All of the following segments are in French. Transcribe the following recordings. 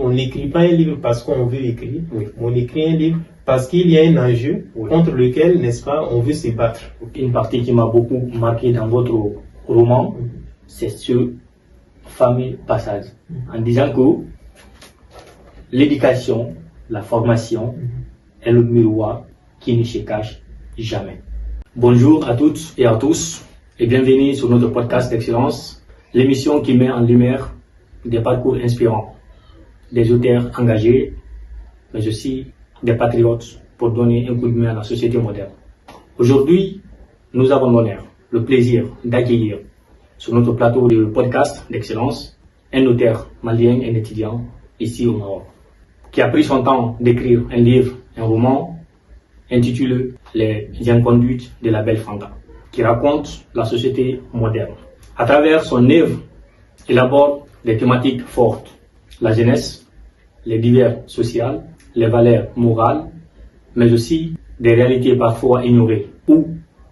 on n'écrit pas un livre parce qu'on veut écrire, Oui. on écrit un livre parce qu'il y a un enjeu contre lequel, n'est-ce pas, on veut se battre. Une partie qui m'a beaucoup marqué dans votre roman, c'est ce fameux passage en disant que l'éducation, la formation est le miroir qui ne se cache jamais. Bonjour à toutes et à tous et bienvenue sur notre podcast d'excellence, l'émission qui met en lumière des parcours inspirants, des auteurs engagés, mais aussi des patriotes pour donner un coup de main à la société moderne. Aujourd'hui, nous avons l'honneur, le plaisir d'accueillir sur notre plateau de podcast d'excellence un auteur malien et étudiant ici au Maroc, qui a pris son temps d'écrire un livre, un roman intitulé Les inconduites de la belle Fanta, qui raconte la société moderne. À travers son œuvre, il aborde des thématiques fortes, la jeunesse, les divers sociales, les valeurs morales, mais aussi des réalités parfois ignorées ou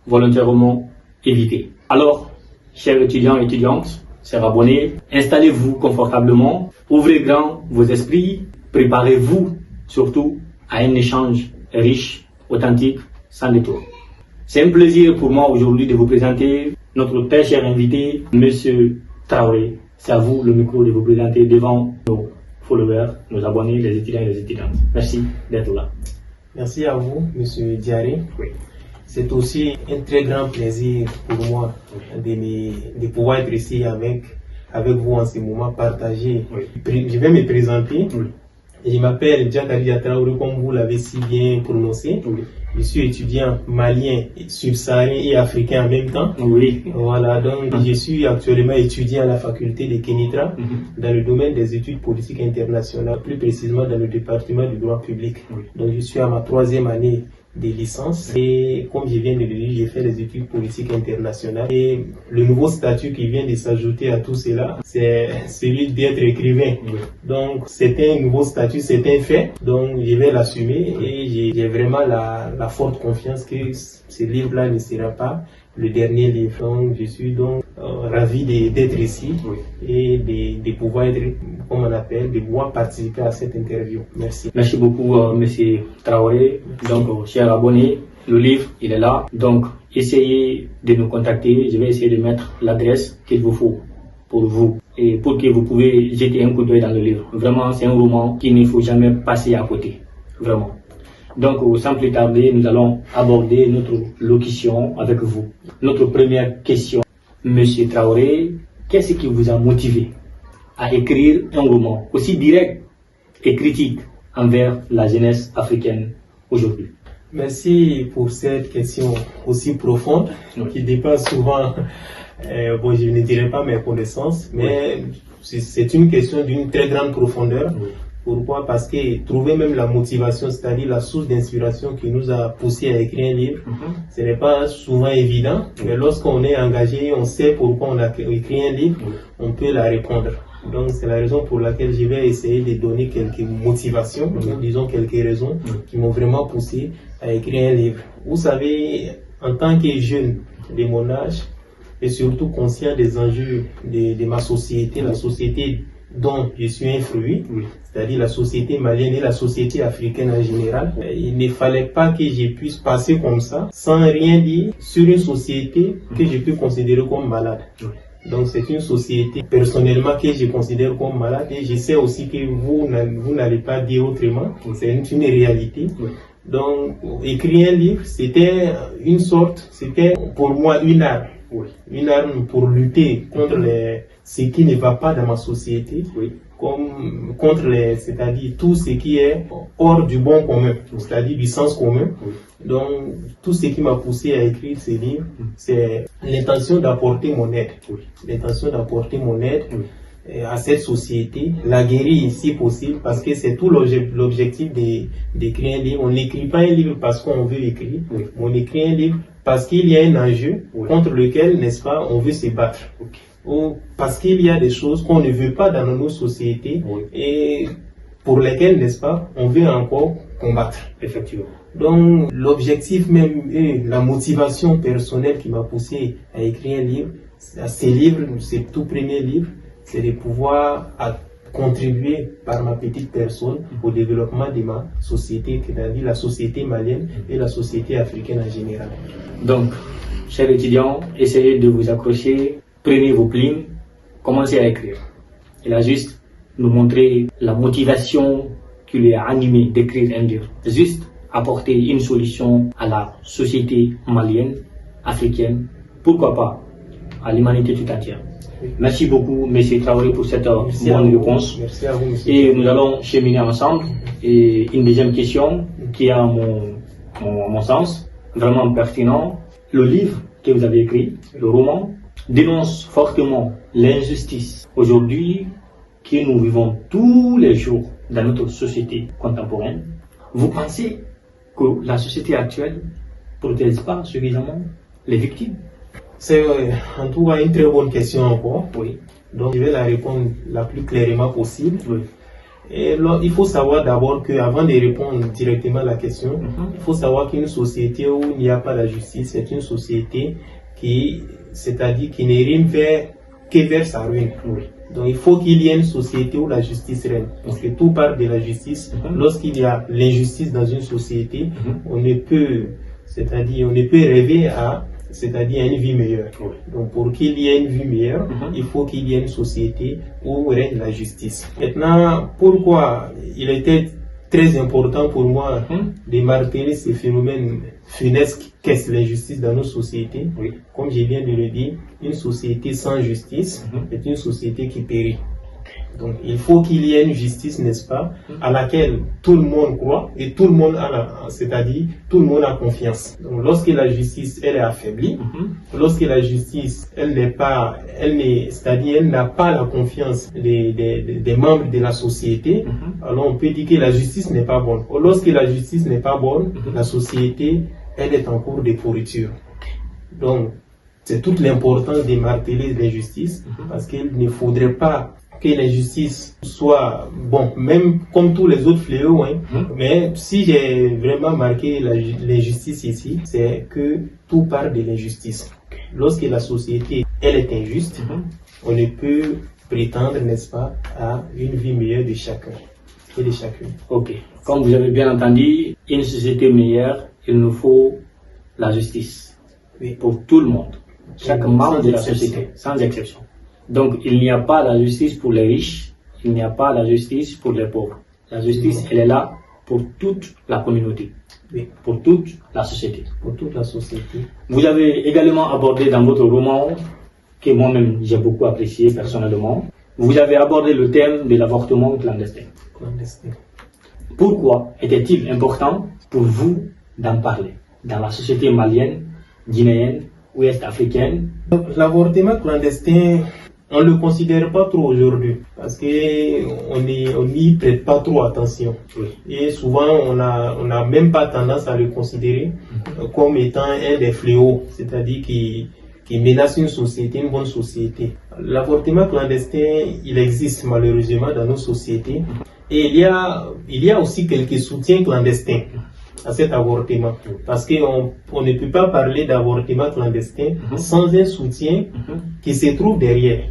volontairement évitées. Alors, chers étudiants et étudiantes, chers abonnés, installez-vous confortablement, ouvrez grand vos esprits, préparez-vous surtout à un échange riche, authentique, sans détour. C'est un plaisir pour moi aujourd'hui de vous présenter notre très cher invité, Monsieur Traoré. C'est à vous le micro de vous présenter devant nos followers, nos abonnés, les étudiants et les étudiantes. Merci d'être là. Merci à vous, Monsieur Diaré. Oui. C'est aussi un très grand plaisir pour moi de pouvoir être ici avec vous en ce moment, partager. Oui. Je vais me présenter. Oui. Je m'appelle Diakari Traoré, comme vous l'avez si bien prononcé. Oui. Je suis étudiant malien, subsaharien et africain en même temps. Oui. Voilà, donc je suis actuellement étudiant à la faculté de Kenitra dans le domaine des études politiques internationales, plus précisément dans le département du droit public. Oui. Donc je suis à ma 3e année de licence et comme je viens de le dire, j'ai fait les études politiques internationales et le nouveau statut qui vient de s'ajouter à tout cela, c'est celui d'être écrivain. Oui. Donc c'est un nouveau statut, c'est un fait, donc je vais l'assumer et j'ai vraiment la forte confiance que ce livre-là ne sera pas le dernier livre. Donc je suis donc ravi d'être ici et de pouvoir être, comme on appelle, de pouvoir participer à cette interview. Merci. Merci beaucoup, Monsieur Traoré. Donc, chers abonnés, le livre, il est là. Donc, essayez de nous contacter. Je vais essayer de mettre l'adresse qu'il vous faut pour vous et pour que vous pouvez jeter un coup d'œil dans le livre. Vraiment, c'est un roman qu'il ne faut jamais passer à côté. Vraiment. Donc, sans plus tarder, nous allons aborder notre locution avec vous. Notre première question, Monsieur Traoré, qu'est-ce qui vous a motivé à écrire un roman aussi direct et critique envers la jeunesse africaine aujourd'hui? Merci pour cette question aussi profonde qui dépasse souvent, bon, je ne dirais pas mes connaissances, mais c'est une question d'une très grande profondeur. Pourquoi? Parce que trouver même la motivation, c'est-à-dire la source d'inspiration qui nous a poussé à écrire un livre, ce n'est pas souvent évident, mais lorsqu'on est engagé, on sait pourquoi on a écrit un livre, on peut la répondre. Donc c'est la raison pour laquelle je vais essayer de donner quelques motivations, disons quelques raisons qui m'ont vraiment poussé à écrire un livre. Vous savez, en tant que jeune de mon âge, et surtout conscient des enjeux de ma société, la société dont je suis un fruit, c'est-à-dire la société malienne et la société africaine en général, il ne fallait pas que je puisse passer comme ça sans rien dire sur une société que je peux considérer comme malade. Donc c'est une société personnellement que je considère comme malade et je sais aussi que vous n'allez pas dire autrement, c'est une réalité. Donc écrire un livre, c'était pour moi une arme. Une arme pour lutter contre ce qui ne va pas dans ma société, contre c'est-à-dire tout ce qui est hors du bon commun, c'est-à-dire du sens commun. Donc tout ce qui m'a poussé à écrire ce livre, c'est l'intention d'apporter mon aide. L'intention d'apporter mon aide à cette société, la guérir si possible, parce que c'est tout l'objectif d'écrire un livre. On n'écrit pas un livre parce qu'on veut écrire, on écrit un livre parce qu'il y a un enjeu contre lequel, n'est-ce pas, on veut se battre. Ou parce qu'il y a des choses qu'on ne veut pas dans nos sociétés et pour lesquelles, n'est-ce pas, on veut encore combattre. Effectivement. Donc, l'objectif même et la motivation personnelle qui m'a poussé à écrire un livre, ce tout premier livre, c'est de pouvoir contribuer par ma petite personne au développement de ma société, c'est-à-dire la société malienne et la société africaine en général. Donc, chers étudiants, essayez de vous accrocher, prenez vos plumes, commencez à écrire. Il a juste nous montrer la motivation qui lui a animé d'écrire un livre. Juste apporter une solution à la société malienne, africaine, pourquoi pas à l'humanité tout entière. Merci beaucoup, M. Traoré, pour cette bonne réponse. Merci à vous, monsieur. Et nous allons cheminer ensemble. Et une deuxième question qui a, à mon sens, vraiment pertinent. Le livre que vous avez écrit, le roman, dénonce fortement l'injustice aujourd'hui que nous vivons tous les jours dans notre société contemporaine. Vous pensez que la société actuelle ne protège pas suffisamment les victimes? C'est en tout cas une très bonne question encore. Oui. Donc je vais la répondre la plus clairement possible. Oui. Et là, il faut savoir d'abord qu'avant de répondre directement à la question, il faut savoir qu'une société où il n'y a pas la justice, c'est une société c'est-à-dire qui ne rime que vers sa ruine. Oui. Donc il faut qu'il y ait une société où la justice règne. Parce que tout part de la justice. Lorsqu'il y a l'injustice dans une société, on ne peut rêver à une vie meilleure. Oui. Donc pour qu'il y ait une vie meilleure, il faut qu'il y ait une société où règne la justice. Maintenant, pourquoi il était très important pour moi de marteler ces phénomènes funestes qu'est l'injustice dans nos sociétés? Oui. Comme je viens de le dire, une société sans justice est une société qui périt. Donc il faut qu'il y ait une justice, n'est-ce pas, à laquelle tout le monde croit et tout le monde tout le monde a confiance. Donc lorsque la justice elle est affaiblie, lorsque la justice elle n'a pas la confiance des membres de la société, alors on peut dire que la justice n'est pas bonne. Lorsque la justice n'est pas bonne, la société elle est en cours de pourriture. Donc c'est toute l'importance de marteler l'injustice, parce qu'il ne faudrait pas que l'injustice soit, même comme tous les autres fléaux, mais si j'ai vraiment marqué l'injustice ici, c'est que tout part de l'injustice. Lorsque la société, elle est injuste, on ne peut prétendre, n'est-ce pas, à une vie meilleure de chacun et de chacune. Ok. Comme vous avez bien entendu, une société meilleure, il nous faut la justice. Oui. Pour tout le monde. Chaque membre de la société, sans exception. Donc, il n'y a pas la justice pour les riches, il n'y a pas la justice pour les pauvres. La justice, elle est là pour toute la communauté, pour toute la société. Pour toute la société. Vous avez également abordé dans votre roman, que moi-même j'ai beaucoup apprécié personnellement, vous avez abordé le thème de l'avortement clandestin. Pourquoi était-il important pour vous d'en parler dans la société malienne, guinéenne, ouest africaine? L'avortement clandestin, on ne le considère pas trop aujourd'hui parce qu'on n'y prête pas trop attention. Oui. Et souvent, on n'a même pas tendance à le considérer comme étant un des fléaux, c'est-à-dire qui menace une société, une bonne société. L'avortement clandestin, il existe malheureusement dans nos sociétés. Et il y a aussi quelques soutiens clandestins à cet avortement. Parce qu'on ne peut pas parler d'avortement clandestin sans un soutien qui se trouve derrière.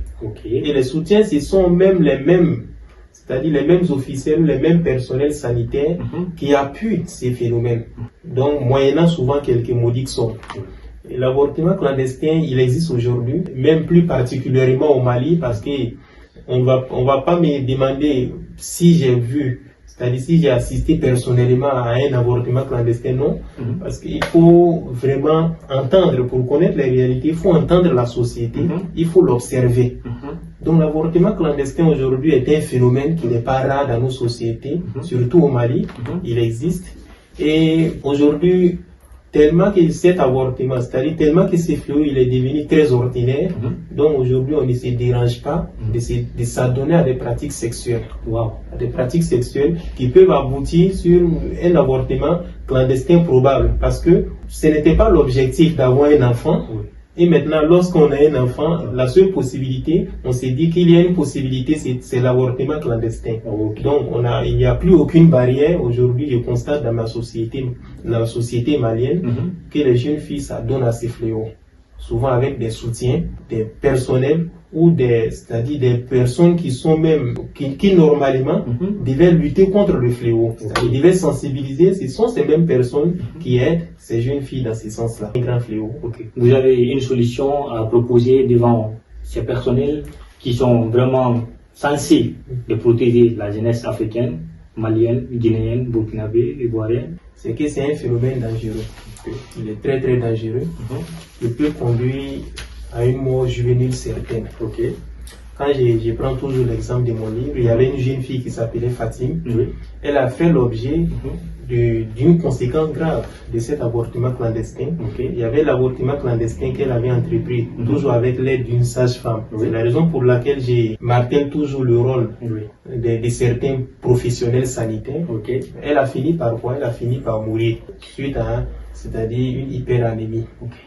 Et les soutiens, ce sont même les mêmes, c'est-à-dire les mêmes officiels, les mêmes personnels sanitaires qui appuient ces phénomènes. Donc, moyennant souvent quelques modiques sommes. Et l'avortement clandestin, il existe aujourd'hui, même plus particulièrement au Mali, parce que on va pas me demander si j'ai vu, c'est-à-dire si j'ai assisté personnellement à un avortement clandestin, non. Parce qu'il faut vraiment entendre, pour connaître les réalités, il faut entendre la société, il faut l'observer. Donc l'avortement clandestin aujourd'hui est un phénomène qui n'est pas rare dans nos sociétés, surtout au Mali, il existe. Et aujourd'hui, tellement que cet avortement, c'est-à-dire tellement que ce fléau, il est devenu très ordinaire, donc aujourd'hui on ne se dérange pas de s'adonner à des pratiques sexuelles. À des pratiques sexuelles qui peuvent aboutir sur un avortement clandestin probable, parce que ce n'était pas l'objectif d'avoir un enfant. Et maintenant, lorsqu'on a un enfant, la seule possibilité, on s'est dit qu'il y a une possibilité, c'est l'avortement clandestin. Donc, il n'y a plus aucune barrière. Aujourd'hui, je constate dans la société malienne, que les jeunes filles s'adonnent à ces fléaux. Souvent avec des soutiens, des personnels ou c'est-à-dire des personnes qui sont même, qui normalement devaient lutter contre le fléau. C'est-à-dire devaient sensibiliser, ce sont ces mêmes personnes qui aident ces jeunes filles dans ce sens-là. Un grand fléau. Vous avez une solution à proposer devant ces personnels qui sont vraiment censés de protéger la jeunesse africaine, malienne, guinéenne, burkinabé, ivoirienne? C'est que c'est un phénomène dangereux. Il est très très dangereux. Il peut conduire à une mort juvénile certaine. Quand je prends toujours l'exemple de mon livre, il y avait une jeune fille qui s'appelait Fatim. Elle a fait l'objet d'une conséquence grave de cet avortement clandestin. Il y avait l'avortement clandestin qu'elle avait entrepris, toujours avec l'aide d'une sage-femme. C'est la raison pour laquelle j'ai martelé toujours le rôle de certains professionnels sanitaires. Elle a fini par quoi? Elle a fini par mourir suite à, c'est-à-dire une hyperanémie.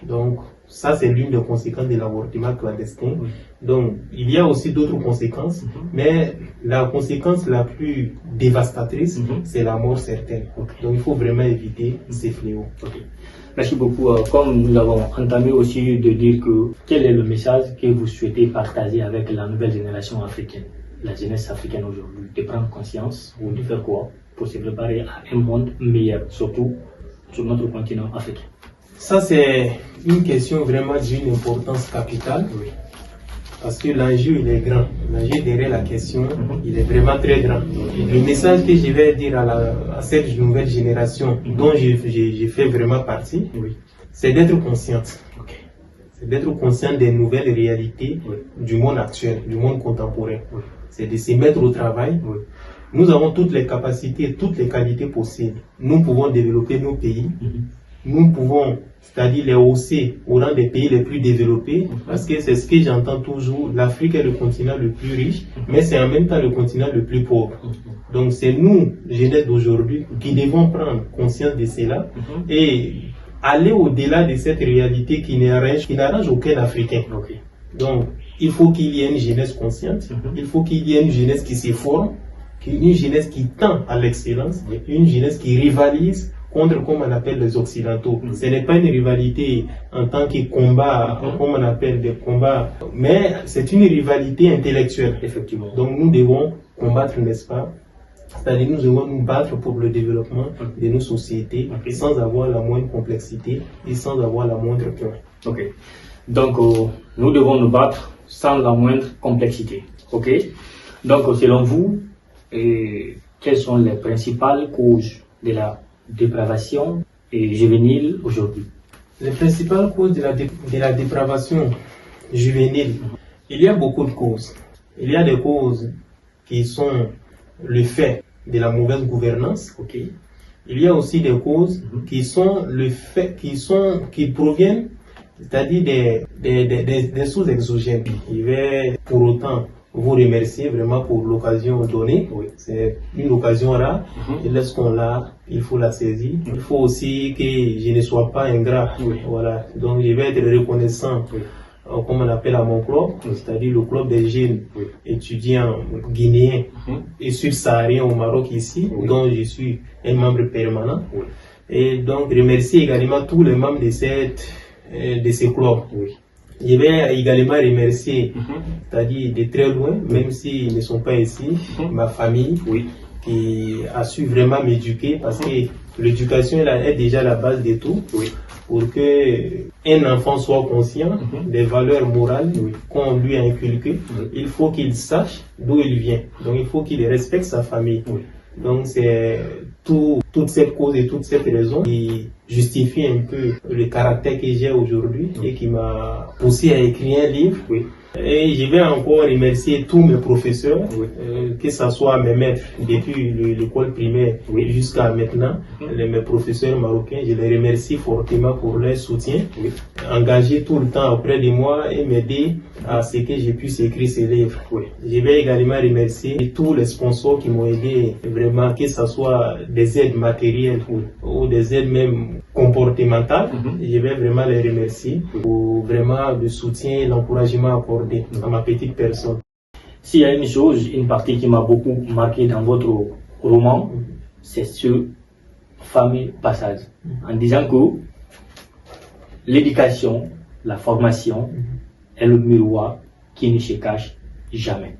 Donc, ça, c'est l'une des conséquences de l'avortement clandestin. Donc, il y a aussi d'autres conséquences, mais la conséquence la plus dévastatrice, c'est la mort certaine. Donc, il faut vraiment éviter ces fléaux. Merci beaucoup. Comme nous avons entamé aussi de dire que quel est le message que vous souhaitez partager avec la nouvelle génération africaine, la jeunesse africaine aujourd'hui, de prendre conscience ou de faire quoi pour se préparer à un monde meilleur, surtout sur notre continent africain? Ça, c'est une question vraiment d'une importance capitale, parce que l'enjeu, il est grand. L'enjeu derrière la question, il est vraiment très grand. Le message que je vais dire à cette nouvelle génération, dont j'ai fait vraiment partie, c'est d'être consciente. C'est d'être consciente des nouvelles réalités du monde actuel, du monde contemporain. C'est de se mettre au travail. Nous avons toutes les capacités, toutes les qualités possibles. Nous pouvons développer nos pays. Nous pouvons, c'est-à-dire les hausser au rang des pays les plus développés, parce que c'est ce que j'entends toujours, l'Afrique est le continent le plus riche, mais c'est en même temps le continent le plus pauvre. Donc c'est nous, jeunesse d'aujourd'hui, qui devons prendre conscience de cela et aller au-delà de cette réalité qui n'arrange aucun Africain. Donc il faut qu'il y ait une jeunesse consciente, il faut qu'il y ait une jeunesse qui se forme, une jeunesse qui tend à l'excellence, une jeunesse qui rivalise contre, comme on appelle les Occidentaux. Ce n'est pas une rivalité en tant que combat, comme on appelle des combats, mais c'est une rivalité intellectuelle, effectivement. Donc nous devons combattre, n'est-ce pas? C'est-à-dire nous devons nous battre pour le développement de nos sociétés sans avoir la moindre complexité et sans avoir la moindre peur. Donc nous devons nous battre sans la moindre complexité. Donc selon vous, quelles sont les principales causes de la dépravation juvénile aujourd'hui? Les principales causes de la dépravation juvénile, il y a beaucoup de causes. Il y a des causes qui sont le fait de la mauvaise gouvernance. Il y a aussi des causes qui sont le fait, qui proviennent, c'est-à-dire des sources exogènes. Je vais pour autant vous remercier vraiment pour l'occasion donnée. C'est une occasion rare. Et lorsqu'on l'a, il faut la saisir. Il faut aussi que je ne sois pas ingrat. Voilà. Donc je vais être reconnaissant, comme on appelle à mon club, c'est-à-dire le club des jeunes étudiants guinéens et sud-sahariens au Maroc ici, dont je suis un membre permanent. Et donc remercier également tous les membres de ce club. Je vais également remercier, c'est-à-dire de très loin, même s'ils ne sont pas ici, ma famille, qui a su vraiment m'éduquer, parce que l'éducation est déjà la base de tout. Pour qu'un enfant soit conscient des valeurs morales qu'on lui a inculquées, il faut qu'il sache d'où il vient. Donc il faut qu'il respecte sa famille. Donc c'est toute cette cause et toute cette raison qui justifie un peu le caractère que j'ai aujourd'hui et qui m'a poussé à écrire un livre. Et je vais encore remercier tous mes professeurs, que ce soit mes maîtres depuis l'école primaire jusqu'à maintenant, mes professeurs marocains. Je les remercie fortement pour leur soutien, engagé tout le temps auprès de moi et m'aider à ce que j'ai pu écrire ces livres. Je vais également remercier tous les sponsors qui m'ont aidé vraiment, que ce soit des aides matérielles ou des aides même comportementales. Je vais vraiment les remercier pour vraiment le soutien et l'encouragement accordé à ma petite personne. S'il y a une chose, une partie qui m'a beaucoup marqué dans votre roman, c'est ce fameux passage en disant que l'éducation, la formation est le miroir qui ne se cache jamais.